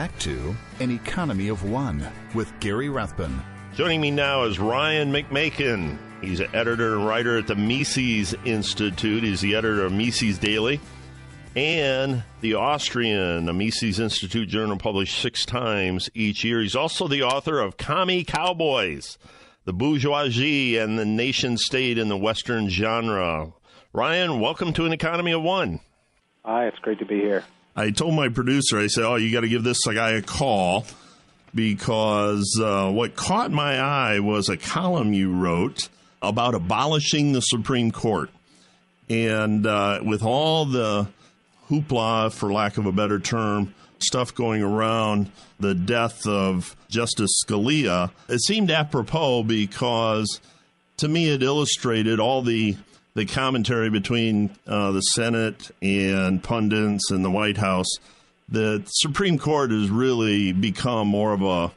back to An Economy of One with Gary Rathbun. Joining me now is Ryan McMaken. He's an editor and writer at the Mises Institute. He's the editor of Mises Daily and the Austrian, a Mises Institute journal published 6 times each year. He's also the author of Commie Cowboys, The Bourgeoisie and the Nation State in the Western Genre. Ryan, welcome to An Economy of One. Hi, it's great to be here. I told my producer, I said, you got to give this guy a call because what caught my eye was a column you wrote about abolishing the Supreme Court. And with all the hoopla, for lack of a better term, stuff going around the death of Justice Scalia, it seemed apropos because to me it illustrated all the commentary between the Senate and pundits and the White House. The Supreme Court has really become more of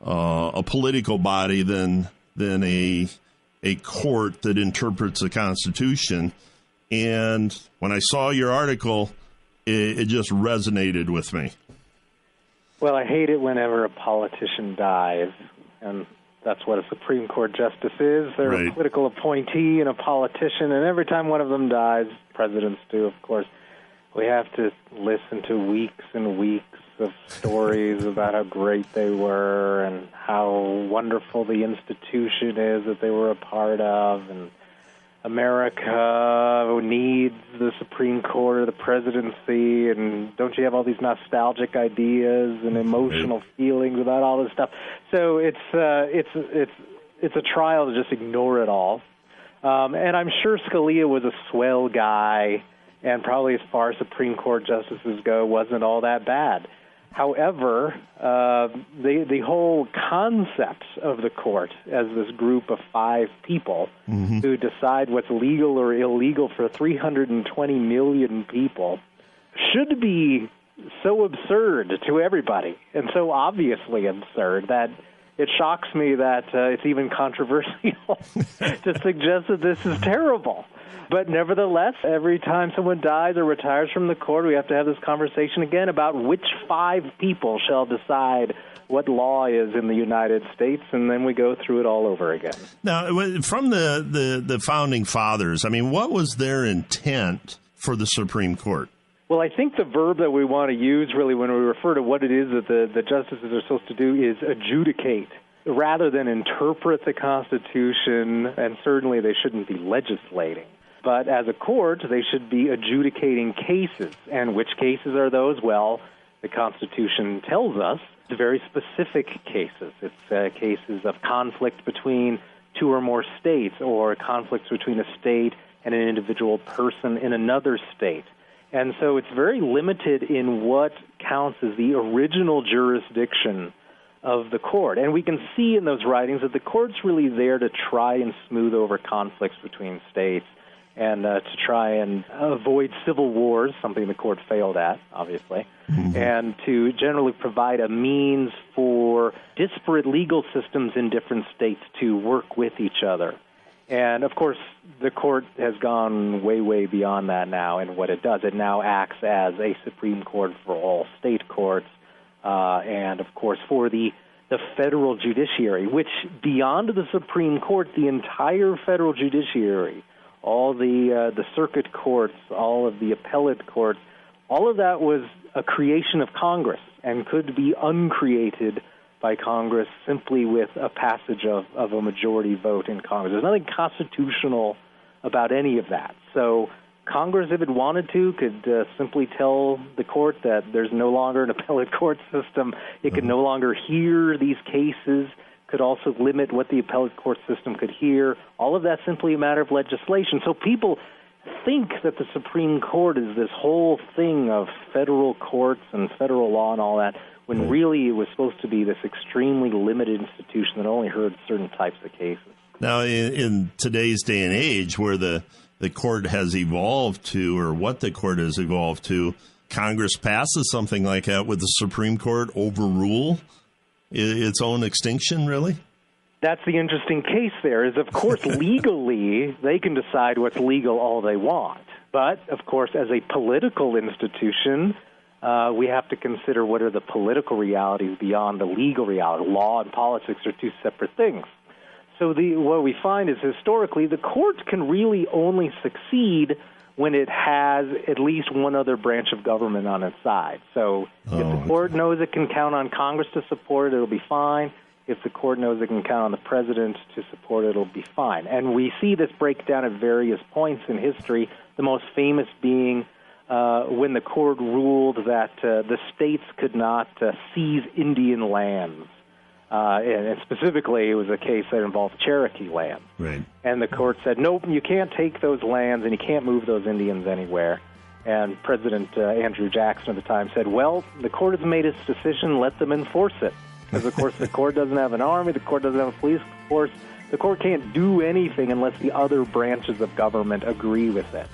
a political body than a court that interprets the Constitution. And when I saw your article, it just resonated with me. Well, I hate it whenever a politician dies, and that's what a Supreme Court justice is. They're right. A political appointee and a politician, and every time one of them dies, presidents do, of course, we have to listen to weeks and weeks of stories about how great they were and how wonderful the institution is that they were a part of, and America needs the Supreme Court or the presidency, and don't you have all these nostalgic ideas and emotional feelings about all this stuff? So it's a trial to just ignore it all. And I'm sure Scalia was a swell guy, and probably as far as Supreme Court justices go, wasn't all that bad. However, the whole concept of the court as this group of 5 people who decide what's legal or illegal for 320 million people should be so absurd to everybody and so obviously absurd that it shocks me that it's even controversial to suggest that this is terrible. But nevertheless, every time someone dies or retires from the court, we have to have this conversation again about which 5 people shall decide what law is in the United States, and then we go through it all over again. Now, from the Founding Fathers, I mean, what was their intent for the Supreme Court? Well, I think the verb that we want to use really when we refer to what it is that the justices are supposed to do is adjudicate, rather than interpret the Constitution, and certainly they shouldn't be legislating. But as a court, they should be adjudicating cases. And which cases are those? Well, the Constitution tells us very specific cases. It's cases of conflict between 2 or more states, or conflicts between a state and an individual person in another state. And so it's very limited in what counts as the original jurisdiction of the court. And we can see in those writings that the court's really there to try and smooth over conflicts between states and to try and avoid civil wars, something the court failed at, obviously, and to generally provide a means for disparate legal systems in different states to work with each other. And, of course, the court has gone way, way beyond that now in what it does. It now acts as a Supreme Court for all state courts and, of course, for the federal judiciary, which beyond the Supreme Court, the entire federal judiciary, all the circuit courts, all of the appellate courts, all of that was a creation of Congress and could be uncreated by Congress simply with a passage of a majority vote in Congress. There's nothing constitutional about any of that. So Congress, if it wanted to, could simply tell the court that there's no longer an appellate court system. It could no longer hear these cases, could also limit what the appellate court system could hear. All of that's simply a matter of legislation. So people think that the Supreme Court is this whole thing of federal courts and federal law and all that, when really it was supposed to be this extremely limited institution that only heard certain types of cases. Now, in today's day and age, where the court has evolved to, or what the court has evolved to, Congress passes something like that, would the Supreme Court overrule its own extinction, really? That's the interesting case there, is, of course, legally, they can decide what's legal all they want. But, of course, as a political institution, we have to consider what are the political realities beyond the legal reality. Law and politics are two separate things. So what we find is historically the courts can really only succeed when it has at least one other branch of government on its side. So if the court knows it can count on Congress to support it, it'll be fine. If the court knows it can count on the president to support it, it'll be fine. And we see this break down at various points in history, the most famous being when the court ruled that the states could not seize Indian lands. And specifically, it was a case that involved Cherokee land. Right. And the court said, nope, you can't take those lands and you can't move those Indians anywhere. And President Andrew Jackson at the time said, well, the court has made its decision, let them enforce it. Because, of course, the court doesn't have an army, the court doesn't have a police force. The court can't do anything unless the other branches of government agree with it.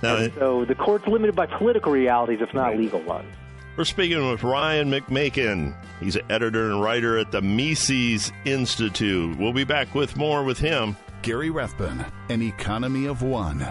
Now, so the court's limited by political realities, if not legal ones. We're speaking with Ryan McMaken. He's an editor and writer at the Mises Institute. We'll be back with more with him. Gary Rathbun, An Economy of One.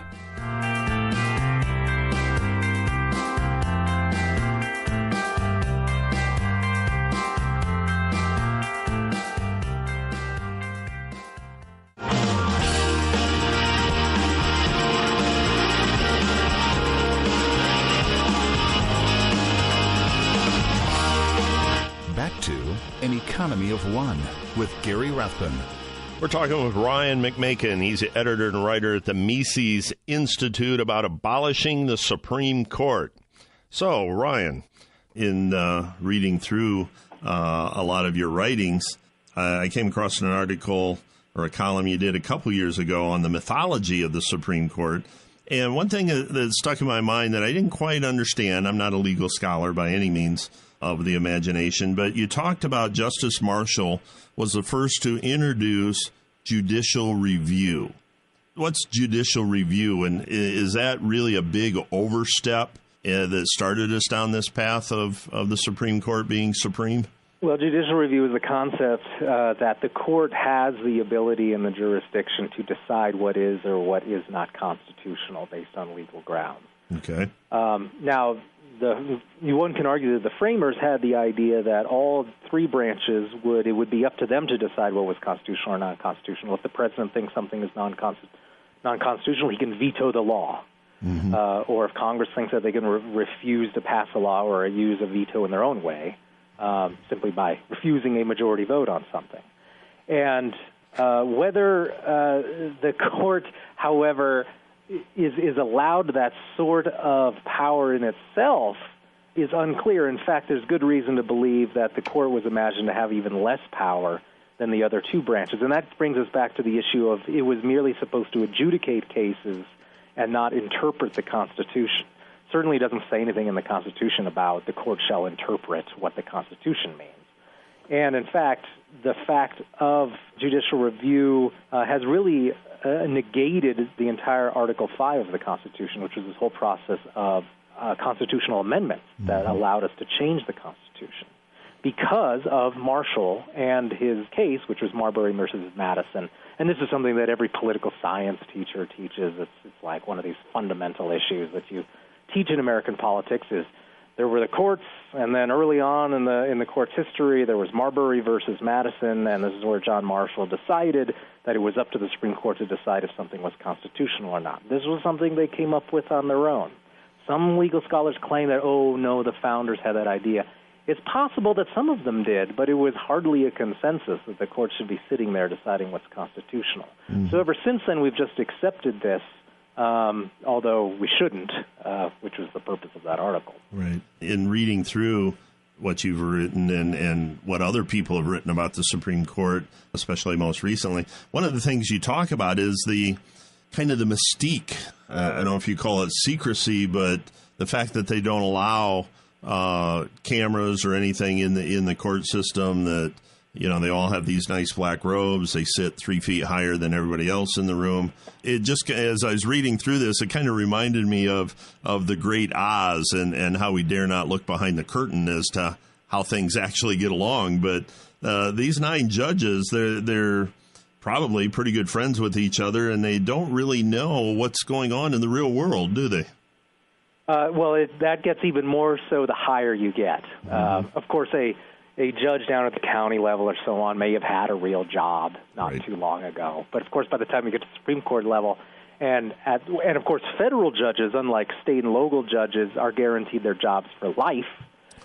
Back to An Economy of One with Gary Rathbun. We're talking with Ryan McMaken. He's the editor and writer at the Mises Institute about abolishing the Supreme Court. So, Ryan, in reading through a lot of your writings, I came across an article or a column you did a couple years ago on the mythology of the Supreme Court. And one thing that stuck in my mind that I didn't quite understand, I'm not a legal scholar by any means of the imagination, but you talked about Justice Marshall was the first to introduce judicial review. What's judicial review, and is that really a big overstep that started us down this path of the Supreme Court being supreme? Well, judicial review is a concept that the court has the ability and the jurisdiction to decide what is or what is not constitutional based on legal grounds. Okay. Now, one can argue that the framers had the idea that all three branches it would be up to them to decide what was constitutional or non-constitutional. If the president thinks something is non-constitutional, he can veto the law. Mm-hmm. Or if Congress thinks that they can refuse to pass a law or use a veto in their own way, simply by refusing a majority vote on something. And whether the court, however, is allowed that sort of power in itself is unclear. In fact, there's good reason to believe that the court was imagined to have even less power than the other two branches. And that brings us back to the issue of it was merely supposed to adjudicate cases and not interpret the Constitution. Certainly doesn't say anything in the Constitution about the court shall interpret what the Constitution means. And in fact, the fact of judicial review has really negated the entire Article 5 of the Constitution, which was this whole process of constitutional amendments that allowed us to change the Constitution because of Marshall and his case, which was Marbury versus Madison. And this is something that every political science teacher teaches. It's like one of these fundamental issues that you teach in American politics is there were the courts, and then early on in the court's history, there was Marbury versus Madison, and this is where John Marshall decided that it was up to the Supreme Court to decide if something was constitutional or not. This was something they came up with on their own. Some legal scholars claim that, oh, no, the founders had that idea. It's possible that some of them did, but it was hardly a consensus that the court should be sitting there deciding what's constitutional. Mm-hmm. So ever since then, we've just accepted this, although we shouldn't, which was the purpose of that article. Right. In reading through what you've written and what other people have written about the Supreme Court, especially most recently, one of the things you talk about is the kind of the mystique. I don't know if you call it secrecy, but the fact that they don't allow cameras or anything in the court system, that they all have these nice black robes. They sit 3 feet higher than everybody else in the room. It just, as I was reading through this, it kind of reminded me of the Great Oz and how we dare not look behind the curtain as to how things actually get along. But these 9 judges, they're probably pretty good friends with each other, and they don't really know what's going on in the real world, do they? That gets even more so the higher you get. Of course, a judge down at the county level or so on may have had a real job not too long ago. But, of course, by the time you get to the Supreme Court level, and of course, federal judges, unlike state and local judges, are guaranteed their jobs for life.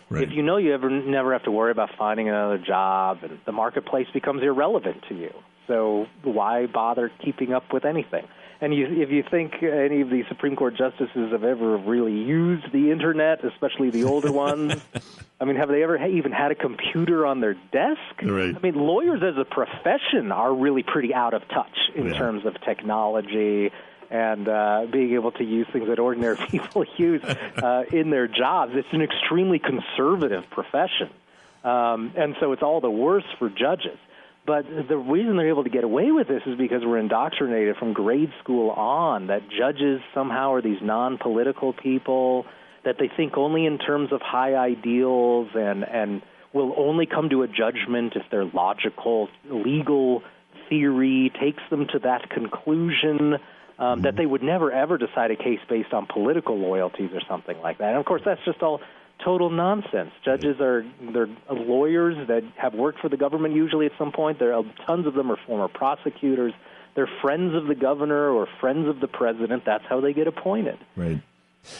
Right. If you know you never have to worry about finding another job, and the marketplace becomes irrelevant to you. So why bother keeping up with anything? And if you think any of the Supreme Court justices have ever really used the Internet, especially the older ones, I mean, have they ever even had a computer on their desk? Right. I mean, lawyers as a profession are really pretty out of touch in terms of technology and being able to use things that ordinary people use in their jobs. It's an extremely conservative profession. And so it's all the worse for judges. But the reason they're able to get away with this is because we're indoctrinated from grade school on that judges somehow are these non-political people, that they think only in terms of high ideals and will only come to a judgment if their logical, legal theory takes them to that conclusion, that they would never, ever decide a case based on political loyalties or something like that. And, of course, that's just all total nonsense. Judges they're lawyers that have worked for the government usually at some point. Tons of them are former prosecutors. They're friends of the governor or friends of the president. That's how they get appointed. Right.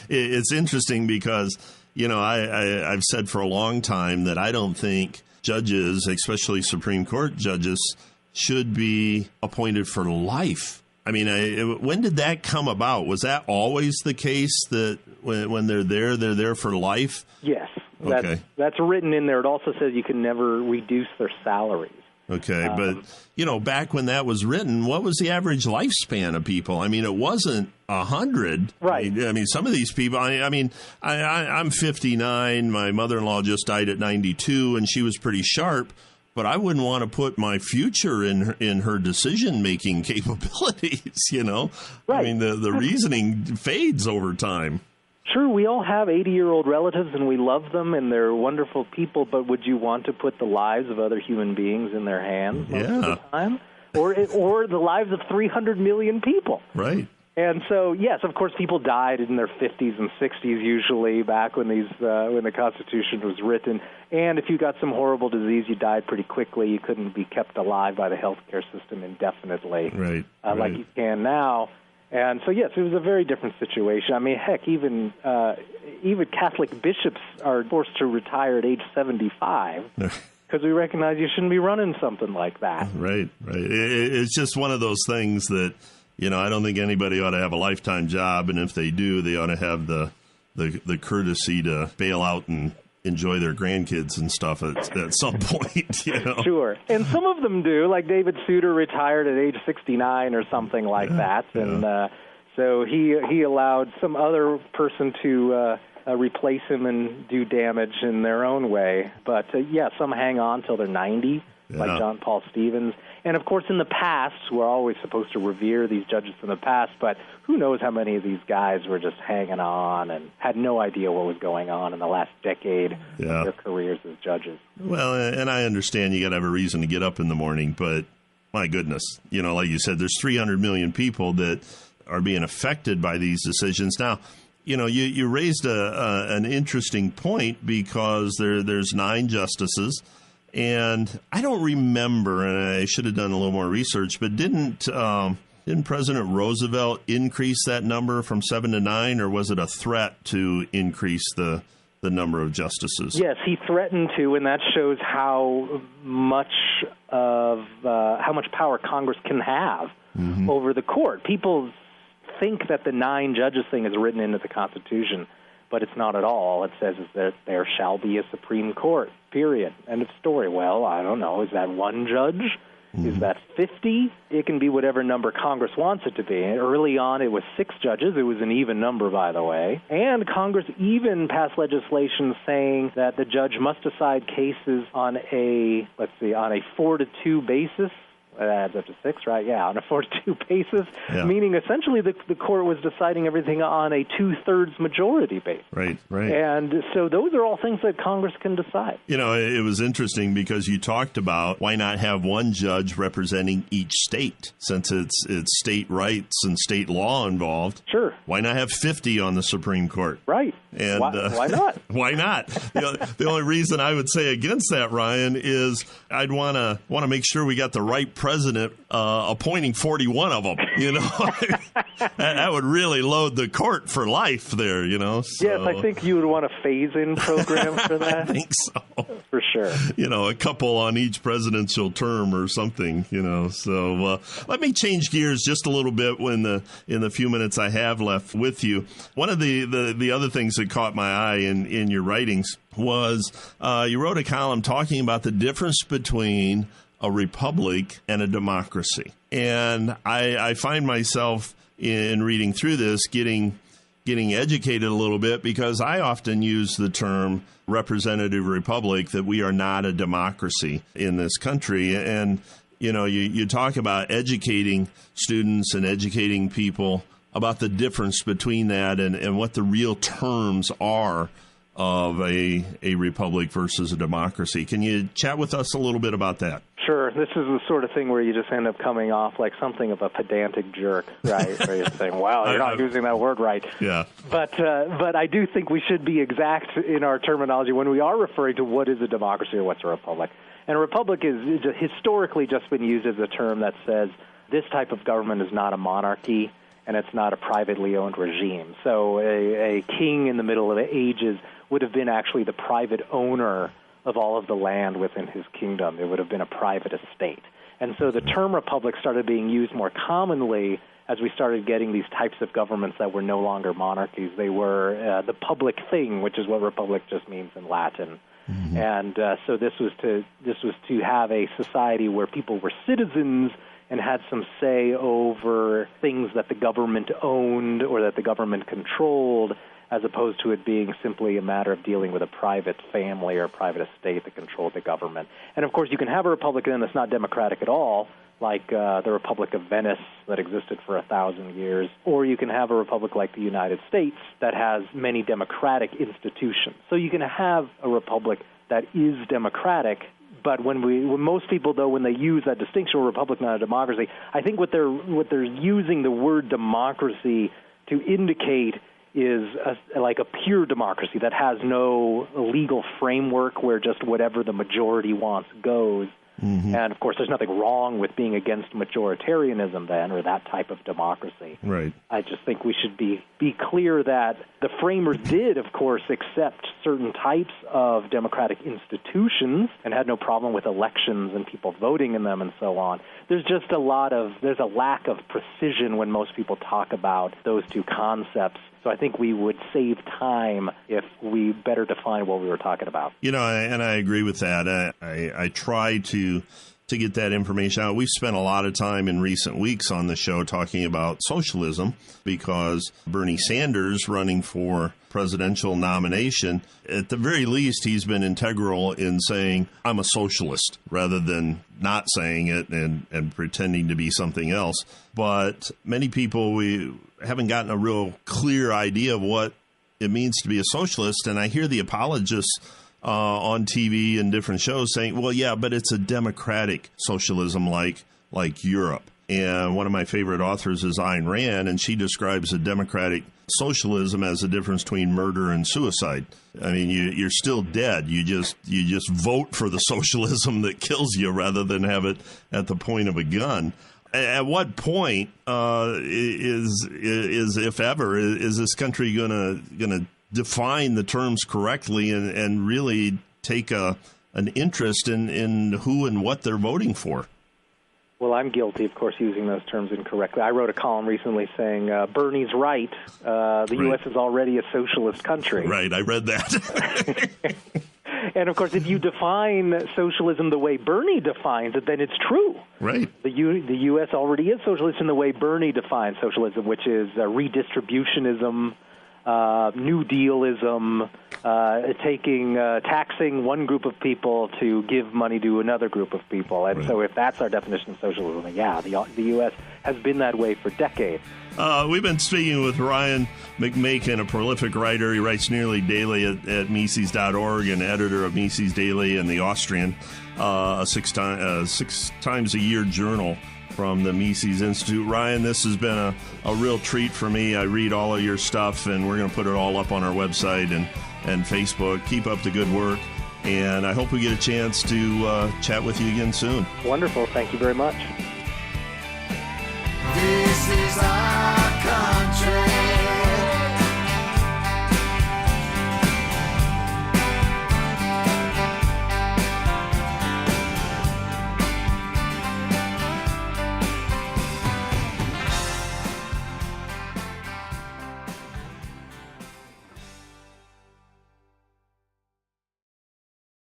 It's interesting because, I've said for a long time that I don't think judges, especially Supreme Court judges, should be appointed for life. I mean, when did that come about? Was that always the case that when they're there for life? Yes. That's written in there. It also says you can never reduce their salaries. Okay, but, back when that was written, what was the average lifespan of people? I mean, it wasn't 100. Right. I mean, some of these people, I'm 59. My mother-in-law just died at 92, and she was pretty sharp. But I wouldn't want to put my future in her decision-making capabilities, Right. I mean, the reasoning fades over time. Sure, we all have 80-year-old relatives, and we love them, and they're wonderful people, but would you want to put the lives of other human beings in their hands most of the time? Or the lives of 300 million people? Right. And so, yes, of course, people died in their 50s and 60s usually back when when the Constitution was written. And if you got some horrible disease, you died pretty quickly. You couldn't be kept alive by the healthcare system indefinitely, right. Like you can now. And so, yes, it was a very different situation. I mean, heck, even Catholic bishops are forced to retire at age 75 because we recognize you shouldn't be running something like that. Right. It's just one of those things that, I don't think anybody ought to have a lifetime job, and if they do, they ought to have the courtesy to bail out and enjoy their grandkids and stuff at some point. Sure. And some of them do, like David Souter retired at age 69 or something like that, and so he allowed some other person to replace him and do damage in their own way. But, some hang on till they're 90, like John Paul Stevens. And, of course, in the past, we're always supposed to revere these judges from the past, but who knows how many of these guys were just hanging on and had no idea what was going on in the last decade of their careers as judges. Well, and I understand you got to have a reason to get up in the morning, but my goodness, like you said, there's 300 million people that are being affected by these decisions. Now, you raised an interesting point because there's 9 justices. And I don't remember, and I should have done a little more research, but didn't President Roosevelt increase that number from 7 to 9, or was it a threat to increase the number of justices? Yes, he threatened to, and that shows how much power Congress can have over the court. People think that the 9 judges thing is written into the Constitution, but it's not at all. It says that there shall be a Supreme Court, period. End of story. Well, I don't know. Is that 1 judge? Is that 50? It can be whatever number Congress wants it to be. Early on, it was 6 judges. It was an even number, by the way. And Congress even passed legislation saying that the judge must decide cases on a 4-2 basis That adds up to 6, right? Yeah, on a 4-2 basis, meaning essentially the court was deciding everything on a 2/3 majority basis. Right. And so those are all things that Congress can decide. It was interesting because you talked about why not have one judge representing each state, since it's state rights and state law involved. Sure. Why not have 50 on the Supreme Court? Right. And why not? Why not? The only reason I would say against that, Ryan, is I'd want to make sure we got the right president appointing 41 of them. That would really load the court for life there. So, yes, I think you would want a phase-in program for that. I think so. For sure. A couple on each presidential term or something. So let me change gears just a little bit in the few minutes I have left with you. One of the other things that caught my eye in your writings was you wrote a column talking about the difference between a republic and a democracy. And I find myself in reading through this getting educated a little bit, because I often use the term representative republic, that we are not a democracy in this country. And, you talk about educating students and educating people about the difference between that and what the real terms are of a republic versus a democracy. Can you chat with us a little bit about that? Sure. This is the sort of thing where you just end up coming off like something of a pedantic jerk, right? Where you're saying, well, you're not using that word right. Yeah. But I do think we should be exact in our terminology when we are referring to what is a democracy or what's a republic. And a republic is historically just been used as a term that says this type of government is not a monarchy and it's not a privately owned regime. So a king in the Middle of the Ages would have been actually the private owner of all of the land within his kingdom. It would have been a private estate. And so the term republic started being used more commonly as we started getting these types of governments that were no longer monarchies. They were the public thing, which is what republic just means in Latin. Mm-hmm. And so this was to have a society where people were citizens and had some say over things that the government owned or that the government controlled, as opposed to it being simply a matter of dealing with a private family or a private estate that controlled the government. And, of course, you can have a republic then that's not democratic at all, like the Republic of Venice that existed for 1,000 years, or you can have a republic like the United States that has many democratic institutions. So you can have a republic that is democratic, but when most people, though, when they use that distinction, a republic, not a democracy, I think what they're using the word democracy to indicate is like a pure democracy that has no legal framework where just whatever the majority wants goes. Mm-hmm. And, of course, there's nothing wrong with being against majoritarianism then, or that type of democracy. Right. I just think we should be clear that the framers did, of course, accept certain types of democratic institutions and had no problem with elections and people voting in them and so on. There's just there's a lack of precision when most people talk about those two concepts. So I think we would save time if we better define what we were talking about. And I agree with that. I try to get that information out. We've spent a lot of time in recent weeks on the show talking about socialism, because Bernie Sanders running for presidential nomination, at the very least, he's been integral in saying, I'm a socialist, rather than not saying it and pretending to be something else. But many people, we haven't gotten a real clear idea of what it means to be a socialist. And I hear the apologists on TV and different shows saying, well, yeah, but it's a democratic socialism like Europe. And one of my favorite authors is Ayn Rand, and she describes a democratic socialism as the difference between murder and suicide. I mean, you're still dead. You just vote for the socialism that kills you rather than have it at the point of a gun. At what point is if ever, is this country gonna define the terms correctly and really take an interest in who and what they're voting for? Well, I'm guilty, of course, using those terms incorrectly. I wrote a column recently saying Bernie's right. The U.S. is already a socialist country. Right, I read that. And, of course, if you define socialism the way Bernie defines it, then it's true. Right. The U.S. already is socialist in the way Bernie defines socialism, which is redistributionism, New Dealism, taxing one group of people to give money to another group of people. And so if that's our definition of socialism, then yeah, the U.S. has been that way for decades. We've been speaking with Ryan McMaken, a prolific writer. He writes nearly daily at Mises.org and editor of Mises Daily and the Austrian, a six times a year journal from the Mises Institute. Ryan, this has been a real treat for me. I read all of your stuff, and we're going to put it all up on our website and Facebook. Keep up the good work, and I hope we get a chance to chat with you again soon. Wonderful. Thank you very much. This is our country.